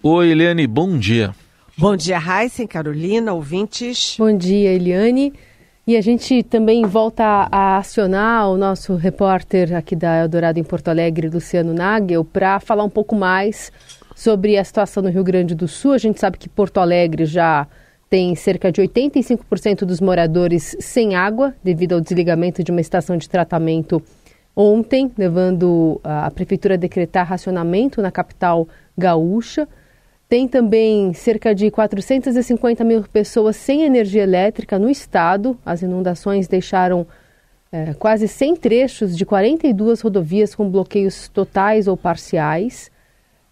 Oi, Eliane, bom dia. Bom dia, Raíssen, Carolina, ouvintes. Bom dia, Eliane. E a gente também volta a acionar o nosso repórter aqui da Eldorado em Porto Alegre, Luciano Nagel, para falar um pouco mais sobre a situação no Rio Grande do Sul. A gente sabe que Porto Alegre já tem cerca de 85% dos moradores sem água, devido ao desligamento de uma estação de tratamento ontem, levando a Prefeitura a decretar racionamento na capital gaúcha. Tem também cerca de 450 mil pessoas sem energia elétrica no estado. As inundações deixaram quase 100 trechos de 42 rodovias com bloqueios totais ou parciais.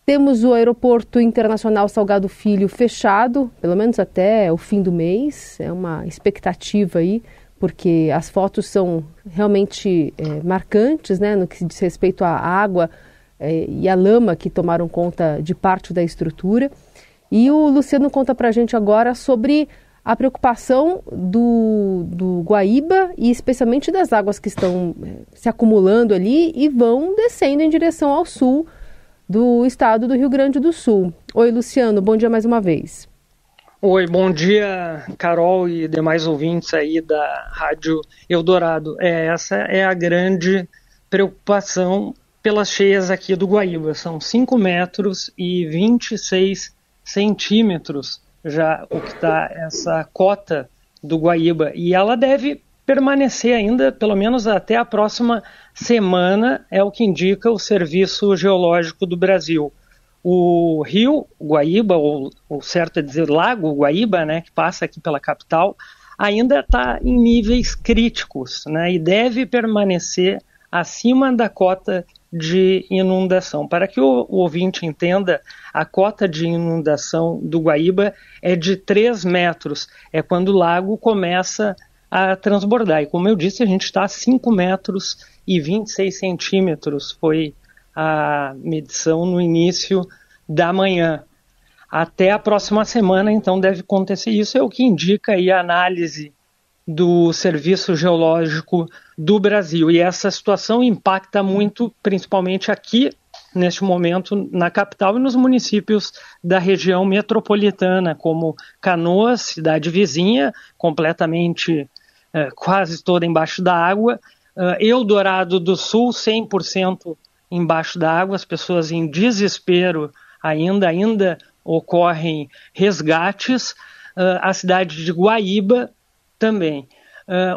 Temos o Aeroporto Internacional Salgado Filho fechado, pelo menos até o fim do mês. É uma expectativa aí, porque as fotos são realmente marcantes, né, no que se diz respeito à água e a lama que tomaram conta de parte da estrutura. E o Luciano conta para a gente agora sobre a preocupação do Guaíba e especialmente das águas que estão se acumulando ali e vão descendo em direção ao sul do estado do Rio Grande do Sul. Oi, Luciano, bom dia mais uma vez. Oi, bom dia, Carol e demais ouvintes aí da Rádio Eldorado. Essa é a grande preocupação pelas cheias aqui do Guaíba. São 5 metros e 26 centímetros já o que está essa cota do Guaíba. E ela deve permanecer ainda, pelo menos até a próxima semana, é o que indica o Serviço Geológico do Brasil. O rio Guaíba, ou certo é dizer Lago Guaíba, né, que passa aqui pela capital, ainda está em níveis críticos, né, e deve permanecer acima da cota de inundação. Para que o ouvinte entenda, a cota de inundação do Guaíba é de 3 metros, é quando o lago começa a transbordar. E como eu disse, a gente está a 5 metros e 26 centímetros, foi a medição no início da manhã. Até a próxima semana, então, deve acontecer isso, é o que indica aí a análise do Serviço Geológico do Brasil. E essa situação impacta muito, principalmente aqui, neste momento, na capital e nos municípios da região metropolitana, como Canoas, cidade vizinha, completamente, quase toda embaixo da água, Eldorado do Sul, 100% embaixo da água, as pessoas em desespero ainda ocorrem resgates, a cidade de Guaíba também.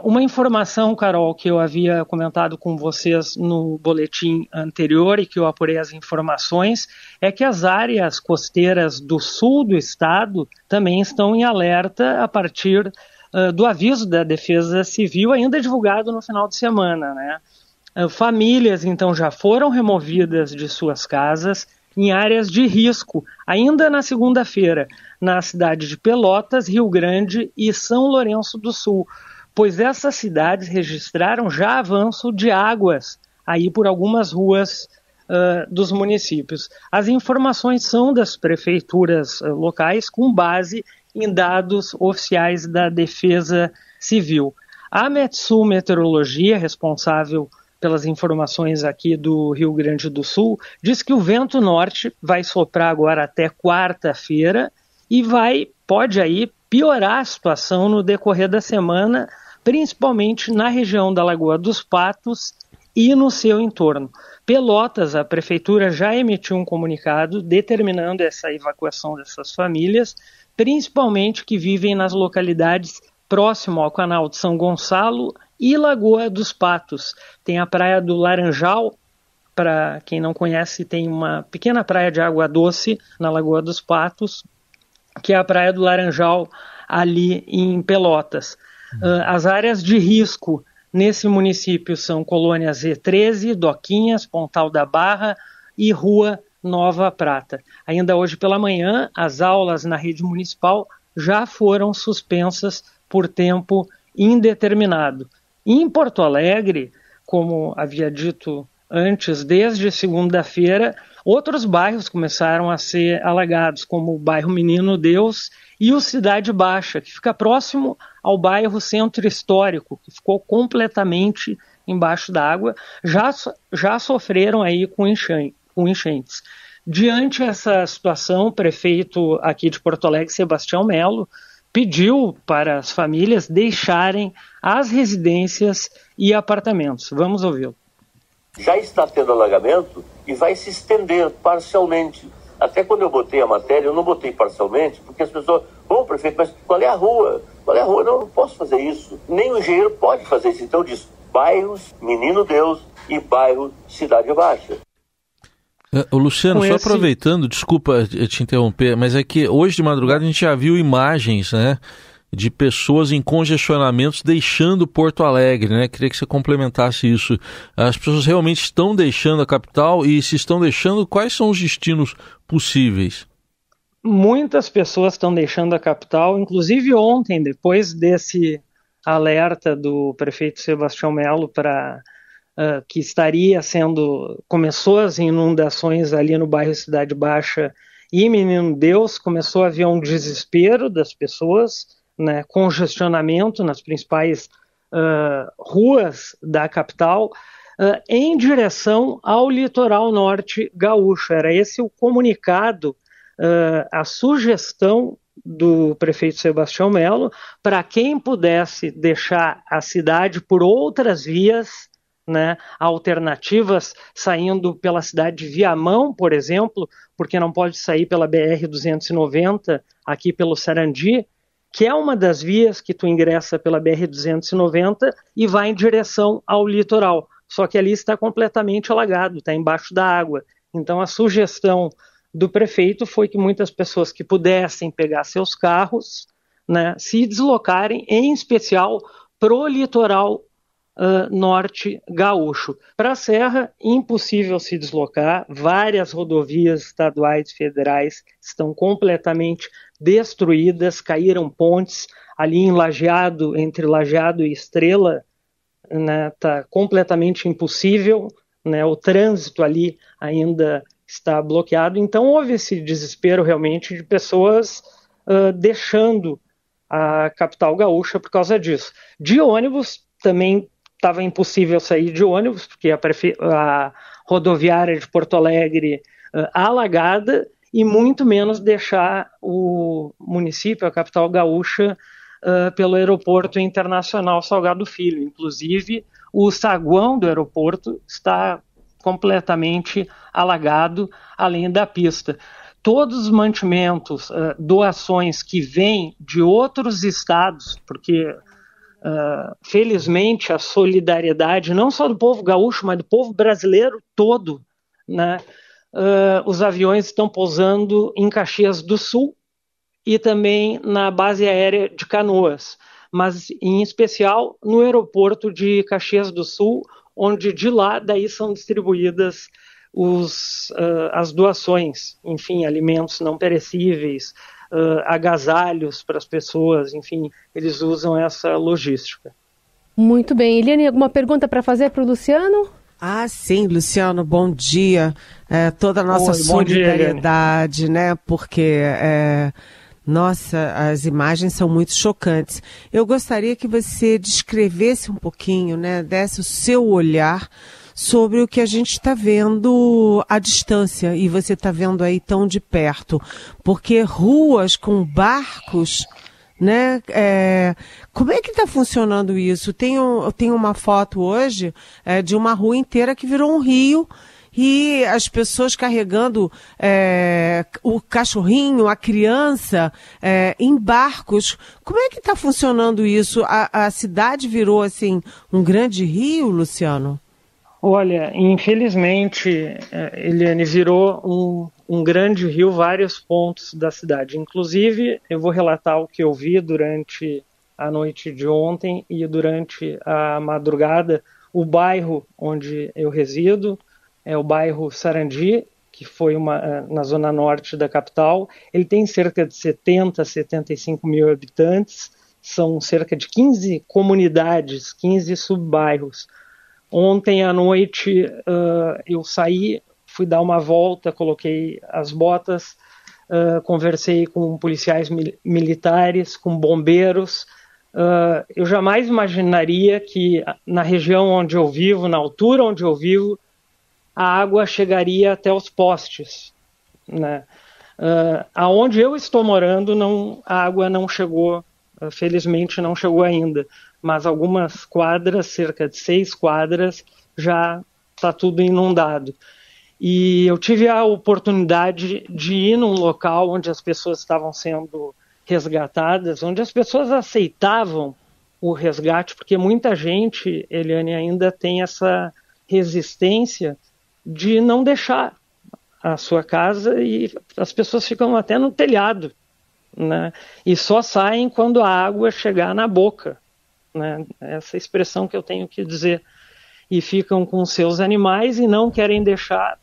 Uma informação, Carol, que eu havia comentado com vocês no boletim anterior e que eu apurei as informações, é que as áreas costeiras do sul do estado também estão em alerta a partir do aviso da Defesa Civil, ainda divulgado no final de semana, né? Famílias, então, já foram removidas de suas casas em áreas de risco, ainda na segunda-feira, na cidade de Pelotas, Rio Grande e São Lourenço do Sul, pois essas cidades registraram já avanço de águas aí por algumas ruas dos municípios. As informações são das prefeituras locais com base em dados oficiais da Defesa Civil. A Metsul Meteorologia, responsável pelas informações aqui do Rio Grande do Sul, diz que o vento norte vai soprar agora até quarta-feira e pode aí piorar a situação no decorrer da semana, principalmente na região da Lagoa dos Patos e no seu entorno. Pelotas, a prefeitura já emitiu um comunicado determinando essa evacuação dessas famílias, principalmente que vivem nas localidades próximo ao canal de São Gonçalo e Lagoa dos Patos. Tem a praia do Laranjal, para quem não conhece, tem uma pequena praia de água doce na Lagoa dos Patos, que é a praia do Laranjal ali em Pelotas. As áreas de risco nesse município são Colônia Z13, Doquinhas, Pontal da Barra e Rua Nova Prata. Ainda hoje pela manhã, as aulas na rede municipal já foram suspensas por tempo indeterminado. Em Porto Alegre, como havia dito antes, desde segunda-feira, outros bairros começaram a ser alagados, como o bairro Menino Deus e o Cidade Baixa, que fica próximo ao bairro Centro Histórico, que ficou completamente embaixo d'água, já sofreram aí com enchentes. Diante dessa situação, o prefeito aqui de Porto Alegre, Sebastião Melo, pediu para as famílias deixarem as residências e apartamentos. Vamos ouvi-lo. Já está tendo alagamento e vai se estender parcialmente. Até quando eu botei a matéria, eu não botei parcialmente, porque as pessoas, prefeito, mas qual é a rua? Qual é a rua? Não posso fazer isso. Nem o engenheiro pode fazer isso. Então eu disse, bairros Menino Deus e bairro Cidade Baixa. Luciano, só aproveitando, desculpa te interromper, mas é que hoje de madrugada a gente já viu imagens, né, de pessoas em congestionamentos deixando Porto Alegre, né? Queria que você complementasse isso. As pessoas realmente estão deixando a capital e se estão deixando, quais são os destinos possíveis? Muitas pessoas estão deixando a capital, inclusive ontem, depois desse alerta do prefeito Sebastião Melo para que começou as inundações ali no bairro Cidade Baixa e Menino Deus, começou a haver um desespero das pessoas, né, congestionamento nas principais ruas da capital, em direção ao litoral norte gaúcho. Era esse o comunicado, a sugestão do prefeito Sebastião Melo, para quem pudesse deixar a cidade por outras vias, né, alternativas, saindo pela cidade de Viamão, por exemplo, porque não pode sair pela BR-290 aqui pelo Sarandi, que é uma das vias que tu ingressa pela BR-290 e vai em direção ao litoral. Só que ali está completamente alagado, está embaixo da água. Então a sugestão do prefeito foi que muitas pessoas que pudessem pegar seus carros, né, se deslocarem, em especial para o litoral norte gaúcho. Para a Serra, impossível se deslocar, várias rodovias estaduais e federais estão completamente destruídas, caíram pontes ali em Lajeado, entre Lajeado e Estrela, né, tá completamente impossível, né, o trânsito ali ainda está bloqueado, então houve esse desespero realmente de pessoas deixando a capital gaúcha por causa disso. De ônibus também estava impossível sair de ônibus, porque a rodoviária de Porto Alegre alagada, e muito menos deixar o município, a capital gaúcha, pelo aeroporto internacional Salgado Filho. Inclusive, o saguão do aeroporto está completamente alagado, além da pista. Todos os mantimentos, doações que vêm de outros estados, porque felizmente a solidariedade não só do povo gaúcho, mas do povo brasileiro todo, né? Os aviões estão pousando em Caxias do Sul e também na base aérea de Canoas, mas em especial no aeroporto de Caxias do Sul, onde de lá daí são distribuídas as doações, enfim, alimentos não perecíveis, agasalhos para as pessoas, enfim, eles usam essa logística. Muito bem. Eliane, alguma pergunta para fazer para o Luciano? Ah, sim, Luciano, bom dia. Toda a nossa solidariedade, dia, né? Porque, nossa, as imagens são muito chocantes. Eu gostaria que você descrevesse um pouquinho, né? Desse o seu olhar sobre o que a gente está vendo à distância, e você está vendo aí tão de perto, porque ruas com barcos, né? Como é que está funcionando isso? Eu tenho uma foto hoje de uma rua inteira que virou um rio, e as pessoas carregando o cachorrinho, a criança, em barcos. Como é que está funcionando isso? A cidade virou assim um grande rio, Luciano? Olha, infelizmente, Eliane, virou um grande rio, vários pontos da cidade. Inclusive, eu vou relatar o que eu vi durante a noite de ontem e durante a madrugada. O bairro onde eu resido é o bairro Sarandi, que foi na zona norte da capital. Ele tem cerca de 75 mil habitantes, são cerca de 15 comunidades, 15 subbairros. Ontem à noite eu saí, fui dar uma volta, coloquei as botas, conversei com policiais militares, com bombeiros. Eu jamais imaginaria que na região onde eu vivo, na altura onde eu vivo, a água chegaria até os postes. né? Aonde eu estou morando, a água não chegou, felizmente não chegou ainda, mas algumas quadras, cerca de 6 quadras, já está tudo inundado. E eu tive a oportunidade de ir num local onde as pessoas estavam sendo resgatadas, onde as pessoas aceitavam o resgate, porque muita gente, Eliane, ainda tem essa resistência de não deixar a sua casa, e as pessoas ficam até no telhado, né? E só saem quando a água chegar na boca, né? Essa expressão que eu tenho que dizer. E ficam com seus animais e não querem deixar,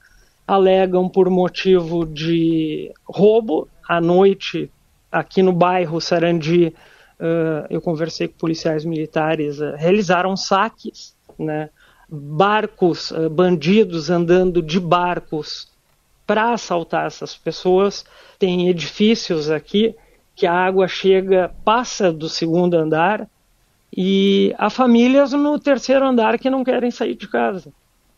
alegam por motivo de roubo. À noite, aqui no bairro Sarandi, eu conversei com policiais militares, realizaram saques, né? Barcos, bandidos andando de barcos para assaltar essas pessoas. Tem edifícios aqui que a água chega, passa do 2º andar, e há famílias no 3º andar que não querem sair de casa,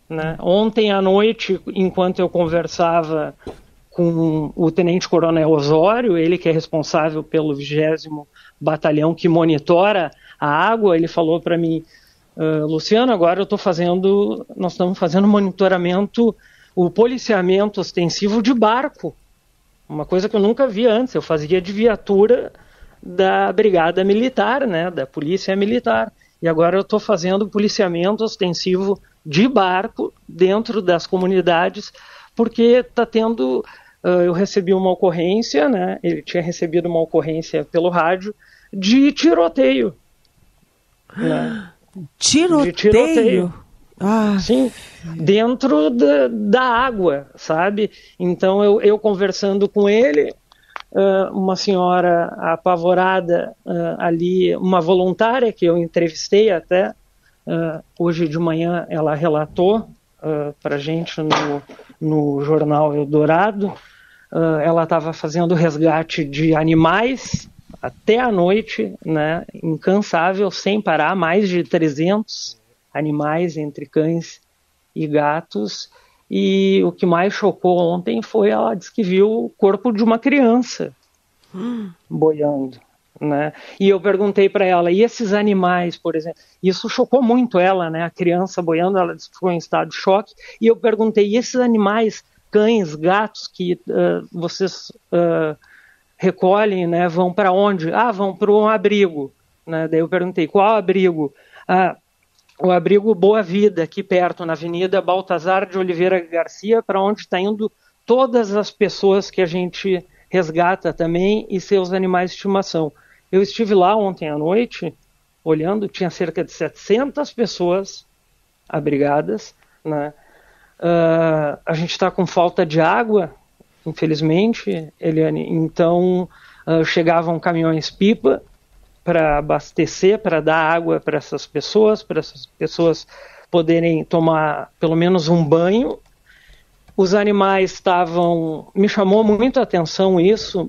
né? Ontem à noite, enquanto eu conversava com o tenente-coronel Osório, ele que é responsável pelo 20º Batalhão que monitora a água, ele falou para mim: Luciano, agora nós estamos fazendo monitoramento, o policiamento ostensivo de barco, uma coisa que eu nunca vi antes. Eu fazia de viatura da Brigada Militar, né, da Polícia Militar, e agora eu estou fazendo policiamento ostensivo de barco dentro das comunidades, porque está tendo, eu recebi uma ocorrência, né, ele tinha recebido uma ocorrência pelo rádio de tiroteio. Né? Tiroteio? Sim, dentro da água, sabe? Então eu conversando com ele, uma senhora apavorada ali, uma voluntária que eu entrevistei até, hoje de manhã ela relatou para a gente no jornal Eldorado, ela estava fazendo resgate de animais até a noite, né, incansável, sem parar, mais de 300 animais entre cães e gatos. E o que mais chocou ontem foi, ela disse que viu o corpo de uma criança boiando, né? E eu perguntei para ela, e esses animais, por exemplo? Isso chocou muito ela, né? A criança boiando, ela disse que ficou em estado de choque. E eu perguntei, e esses animais, cães, gatos, que vocês recolhem, né? Vão para onde? Vão para um abrigo, né? Daí eu perguntei, qual abrigo? O abrigo Boa Vida, aqui perto, na Avenida Baltazar de Oliveira Garcia, para onde está indo todas as pessoas que a gente resgata também e seus animais de estimação. Eu estive lá ontem à noite, olhando, tinha cerca de 700 pessoas abrigadas, né? A gente está com falta de água, infelizmente, Eliane, então chegavam caminhões-pipa para abastecer, para dar água para essas pessoas poderem tomar pelo menos um banho. Os animais estavam... Me chamou muito a atenção isso,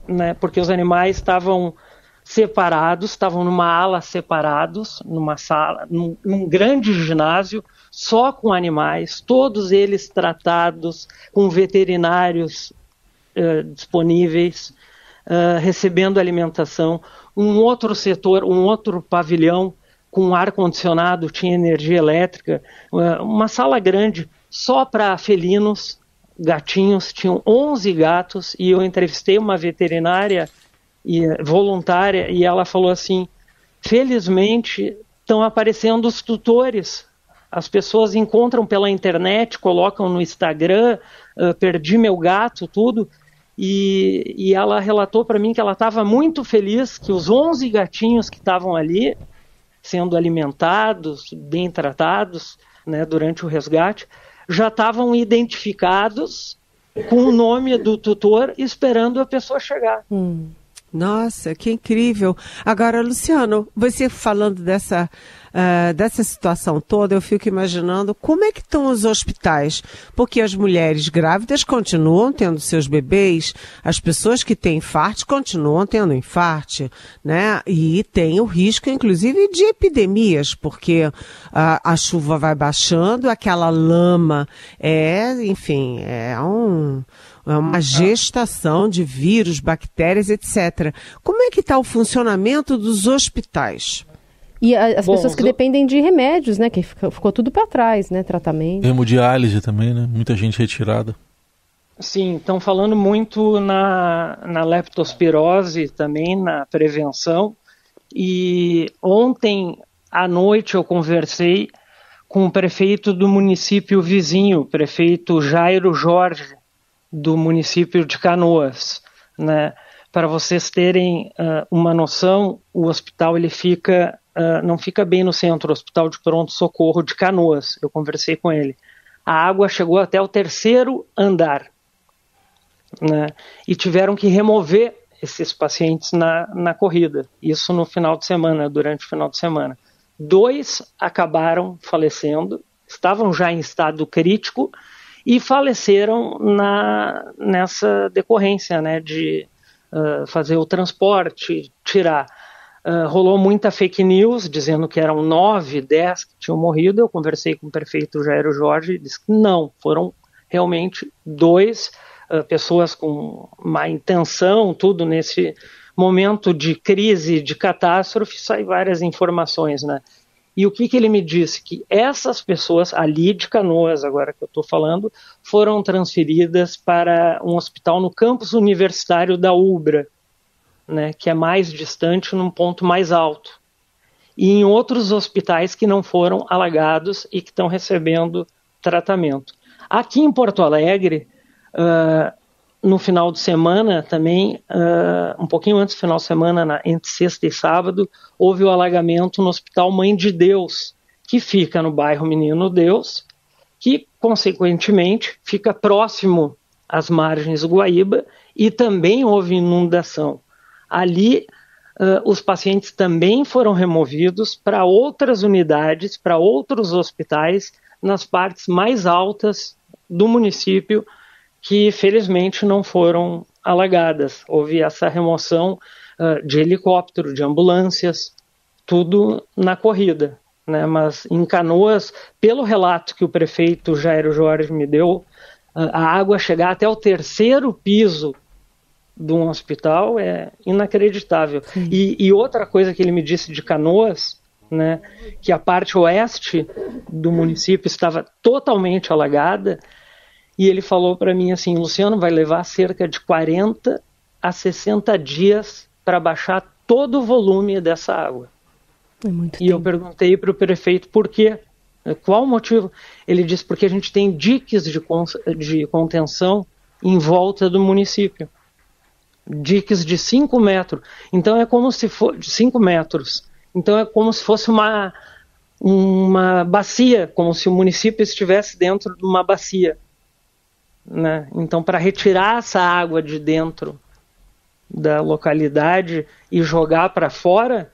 né, porque os animais estavam separados, estavam numa ala separados, numa sala, num grande ginásio, só com animais, todos eles tratados, com veterinários disponíveis, recebendo alimentação. Um outro setor, um outro pavilhão com ar-condicionado, tinha energia elétrica, uma sala grande só para felinos, gatinhos, tinham 11 gatos, e eu entrevistei uma veterinária voluntária, e ela falou assim, felizmente estão aparecendo os tutores, as pessoas encontram pela internet, colocam no Instagram, perdi meu gato, tudo. E ela relatou para mim que ela estava muito feliz que os 11 gatinhos que estavam ali, sendo alimentados, bem tratados, né, durante o resgate, já estavam identificados com o nome do tutor, esperando a pessoa chegar. Nossa, que incrível. Agora, Luciano, você falando dessa situação toda, eu fico imaginando como é que estão os hospitais, porque as mulheres grávidas continuam tendo seus bebês, as pessoas que têm infarte continuam tendo infarte, né? E tem o risco, inclusive, de epidemias, porque a chuva vai baixando, aquela lama enfim, é uma gestação de vírus, bactérias, etc. Como é que está o funcionamento dos hospitais? E as pessoas que dependem de remédios, né? Que ficou tudo para trás, né? Tratamento. Hemodiálise também, né? Muita gente retirada. Sim, estão falando muito na leptospirose também, na prevenção. E ontem à noite eu conversei com o prefeito do município vizinho, o prefeito Jairo Jorge, do município de Canoas, né? Para vocês terem uma noção, o hospital ele não fica bem no centro, o Hospital de Pronto-Socorro de Canoas. Eu conversei com ele. A água chegou até o 3º andar, né? E tiveram que remover esses pacientes na corrida. Isso no final de semana, durante o final de semana. 2 acabaram falecendo, estavam já em estado crítico e faleceram nessa decorrência, né, de fazer o transporte, tirar. Rolou muita fake news, dizendo que eram 9, 10 que tinham morrido. Eu conversei com o prefeito Jairo Jorge e disse que não, foram realmente 2 pessoas com má intenção, tudo nesse momento de crise, de catástrofe, saem várias informações, né? E o que ele me disse? Que essas pessoas, ali de Canoas, agora que eu estou falando, foram transferidas para um hospital no campus universitário da UBRA, né, que é mais distante, num ponto mais alto. E em outros hospitais que não foram alagados e que estão recebendo tratamento. Aqui em Porto Alegre, no final de semana também, um pouquinho antes do final de semana, entre sexta e sábado, houve o alagamento no Hospital Mãe de Deus, que fica no bairro Menino Deus, que, consequentemente, fica próximo às margens do Guaíba, e também houve inundação. Ali, os pacientes também foram removidos para outras unidades, para outros hospitais, nas partes mais altas do município, que felizmente não foram alagadas. Houve essa remoção de helicóptero, de ambulâncias, tudo na corrida, né? Mas em Canoas, pelo relato que o prefeito Jairo Jorge me deu, a água chegar até o 3º piso de um hospital é inacreditável. E outra coisa que ele me disse de Canoas, né, que a parte oeste do município estava totalmente alagada, e ele falou para mim assim: Luciano, vai levar cerca de 40 a 60 dias para baixar todo o volume dessa água. É muito tempo. Eu perguntei para o prefeito por quê, qual o motivo. Ele disse porque a gente tem diques de contenção em volta do município. Diques de 5 metros. Então é como se fosse 5 metros. Então é como se fosse uma bacia, como se o município estivesse dentro de uma bacia, né? Então, para retirar essa água de dentro da localidade e jogar para fora,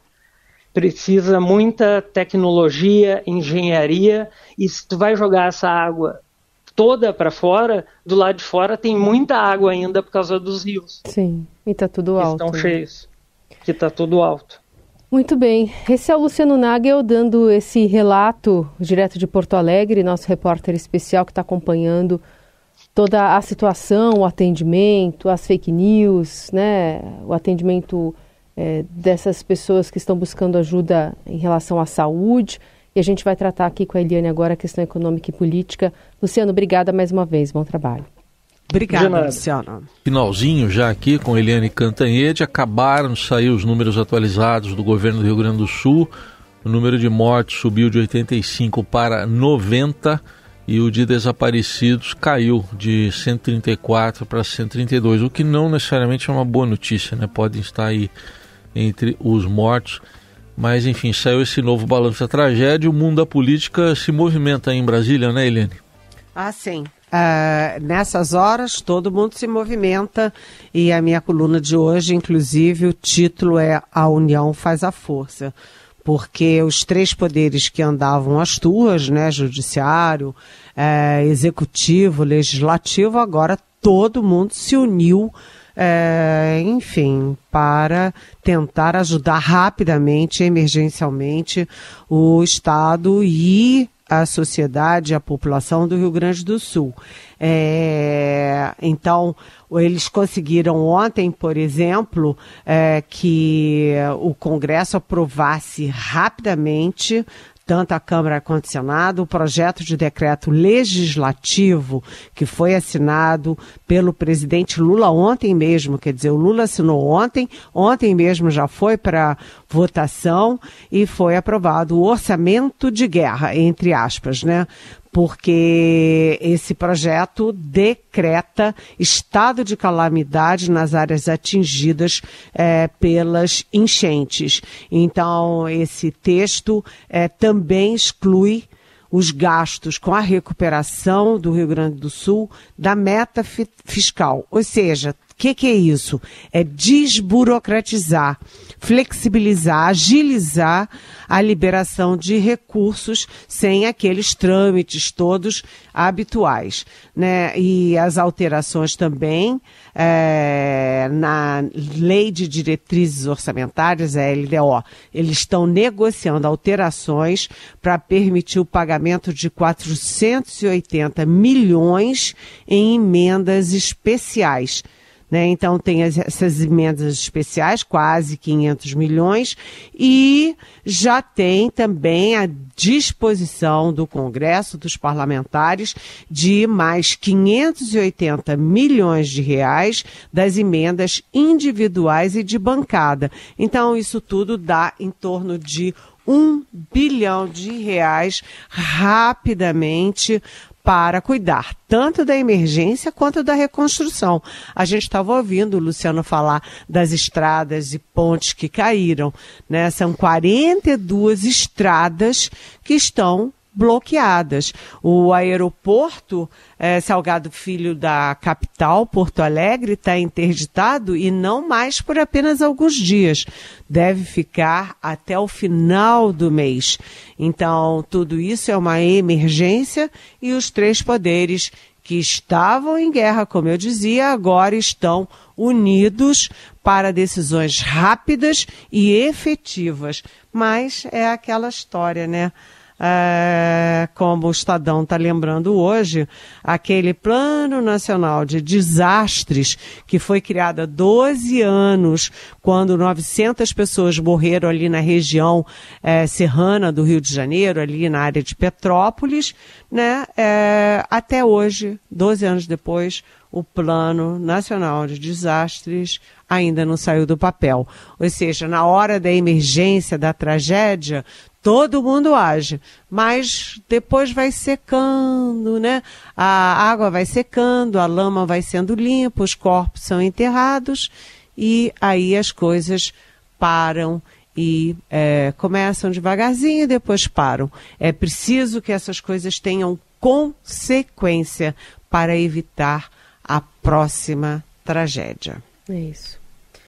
precisa muita tecnologia, engenharia, e se tu vai jogar essa água toda para fora, do lado de fora tem muita água ainda por causa dos rios. Sim, e está tudo alto. Estão cheios, que está tudo alto. Muito bem, esse é o Luciano Nagel dando esse relato direto de Porto Alegre, nosso repórter especial que está acompanhando toda a situação, o atendimento, as fake news, né? O atendimento dessas pessoas que estão buscando ajuda em relação à saúde. E a gente vai tratar aqui com a Eliane agora a questão econômica e política. Luciano, obrigada mais uma vez, bom trabalho. Obrigada, Luciano. Finalzinho já aqui com Eliane Cantanhede, acabaram de sair os números atualizados do governo do Rio Grande do Sul. O número de mortes subiu de 85 para 90 e o de desaparecidos caiu de 134 para 132, o que não necessariamente é uma boa notícia, né? Podem estar aí entre os mortos, mas enfim, saiu esse novo balanço da tragédia. O mundo da política se movimenta aí em Brasília, né, Eliane? Ah, sim. Nessas horas todo mundo se movimenta e a minha coluna de hoje, inclusive, o título é A União Faz a Força, porque os 3 poderes que andavam às tuas, né, judiciário, executivo, legislativo, agora todo mundo se uniu, enfim, para tentar ajudar rapidamente, emergencialmente, o Estado e a sociedade, a população do Rio Grande do Sul. Então, eles conseguiram ontem, por exemplo, que o Congresso aprovasse rapidamente, tanto a Câmara quanto o Senado, o projeto de decreto legislativo que foi assinado pelo presidente Lula ontem mesmo, quer dizer, o Lula assinou ontem mesmo já foi para votação e foi aprovado o orçamento de guerra, entre aspas, né? Porque esse projeto decreta estado de calamidade nas áreas atingidas pelas enchentes. Então, esse texto também exclui os gastos com a recuperação do Rio Grande do Sul da meta fiscal. Ou seja, o que é isso? É desburocratizar, flexibilizar, agilizar a liberação de recursos sem aqueles trâmites todos habituais, né? E as alterações também na Lei de Diretrizes Orçamentárias, a LDO, eles estão negociando alterações para permitir o pagamento de 480 milhões em emendas especiais. Né? Então tem essas emendas especiais, quase 500 milhões, e já tem também a disposição do Congresso, dos parlamentares, de mais 580 milhões de reais das emendas individuais e de bancada. Então isso tudo dá em torno de 1 bilhão de reais rapidamente para cuidar tanto da emergência quanto da reconstrução. A gente estava ouvindo o Luciano falar das estradas e pontes que caíram, né? São 42 estradas que estão bloqueadas. O aeroporto Salgado Filho da capital, Porto Alegre, está interditado e não mais por apenas alguns dias. Deve ficar até o final do mês. Então, tudo isso é uma emergência e os três poderes que estavam em guerra, como eu dizia, agora estão unidos para decisões rápidas e efetivas. Mas é aquela história, né? Como o Estadão está lembrando hoje, aquele Plano Nacional de Desastres que foi criado há 12 anos, quando 900 pessoas morreram ali na região serrana do Rio de Janeiro, ali na área de Petrópolis, né? Até hoje, 12 anos depois, o Plano Nacional de Desastres ainda não saiu do papel. Ou seja, na hora da emergência, da tragédia, todo mundo age, mas depois vai secando, né? A água vai secando, a lama vai sendo limpa, os corpos são enterrados e aí as coisas param e começam devagarzinho e depois param. É preciso que essas coisas tenham consequência para evitar a próxima tragédia. É isso.